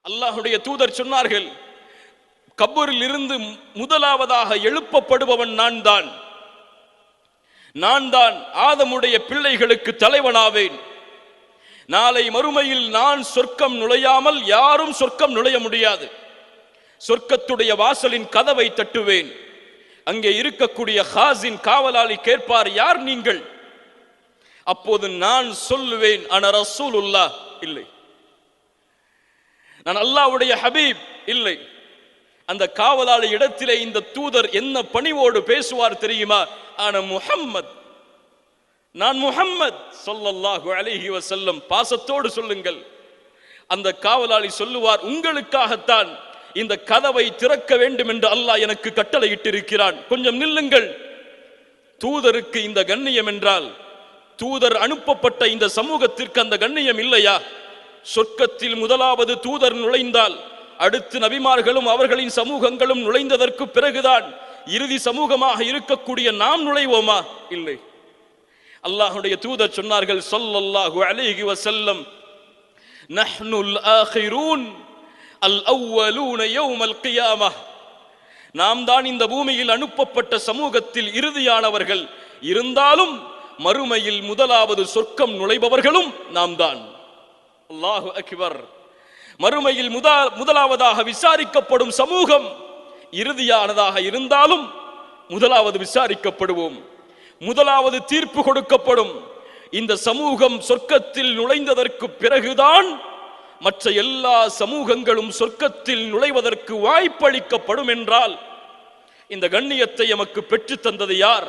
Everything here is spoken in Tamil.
அல்லாஹ்வுடைய தூதர் சொன்னார்கள், கபரில் இருந்து முதலாவதாக எழுப்பப்படுபவன் நான் தான் ஆதமுடைய பிள்ளைகளுக்கு தலைவனாவேன். நாளை மறுமையில் நான் சொர்க்கம் நுழையாமல் யாரும் சொர்க்கம் நுழைய முடியாது. சொர்க்கத்துடைய வாசலின் கதவை தட்டுவேன். அங்கே இருக்கக்கூடிய ஹாசின் காவலாளி கேட்பார், யார் நீங்கள்? அப்போது நான் சொல்லுவேன், அன ரசூலுல்லாஹ், இல்லை, நான் அல்லாஹ்வுடைய ஹபீப், இல்லை. அந்த காவலாளி இடத்திலே இந்த தூதர் என்ன பணிவோடு பேசுவார் தெரியுமா? அன முஹம்மத், நான் முஹம்மத் ஸல்லல்லாஹு அலைஹி வஸல்லம். பாசத்தோடு சொல்லுங்கள். அந்த காவலாளி சொல்லுவார், உங்களுக்காகத்தான் இந்த கதவை திறக்க வேண்டும் என்று அல்லாஹ் எனக்கு கட்டளையிட்டிருக்கிறான். கொஞ்சம் நில்லுங்கள். தூதருக்கு இந்த கண்ணியம் என்றால் தூதர் அனுப்பப்பட்ட இந்த சமூகத்திற்கு அந்த கண்ணியம் இல்லையா? சொர்க்கத்தில் முதலாவது தூதர் நுழைந்தால் அடுத்து நபிமார்களும் அவர்களின் சமூகங்களும் நுழைந்ததற்கு பிறகுதான் இறுதி சமூகமாக இருக்கக்கூடிய நாம் நுழைவோமா? இல்லை. அல்லாஹ்வுடைய தூதர் சொன்னார்கள் ஸல்லல்லாஹு அலைஹி வஸல்லம், நஹ்னுல் ஆகிரூன் அல் அவ்வலூன யௌமல் கியாமஹ். நாம் தான் இந்த பூமியில் அனுப்பப்பட்ட சமூகத்தில் இறுதியானவர்கள். இருந்தாலும் மறுமையில் முதலாவது சொர்க்கம் நுழைபவர்களும் நாம் தான். அல்லாஹு அக்பர். மறுமையில் முதலாவதாக விசாரிக்கப்படும் சமூகம் இறுதியானதாக இருந்தாலும் முதலாவது விசாரிக்கப்படுவோம், முதலாவது தீர்ப்பு கொடுக்கப்படும். இந்த சமூகம் சொர்க்கத்தில் நுழைந்ததற்கு பிறகுதான் மற்ற எல்லா சமூகங்களும் சொர்க்கத்தில் நுழைவதற்கு வாய்ப்பளிக்கப்படும் என்றால் இந்த கண்ணியத்தை எமக்கு பெற்று தந்தது யார்?